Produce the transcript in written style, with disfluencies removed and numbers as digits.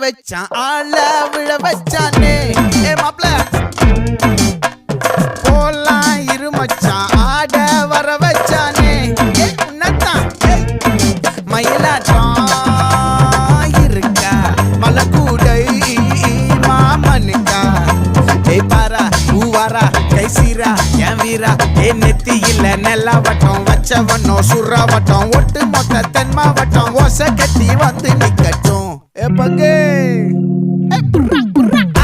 வச்சான் ஆள விழ வச்சானே ஏ மாப்ள போலாம் இருமச்சான் ஆட வர வச்சானே ஏ உன்னதான் மயிலாட்டம் இருக்கா மலக்கூடை மாமனுக்கா ஏ பாரா ஊவாரா கைசீரா என் வீரா ஏ நெத்தி இல்ல நெல்லாவட்டம் வச்சவனும் சுறாவட்டம் ஒட்டு மொத்த தென் மாவட்டம் ஓசை கட்டி வந்து நிக்கட்டும் ஏ பங்கே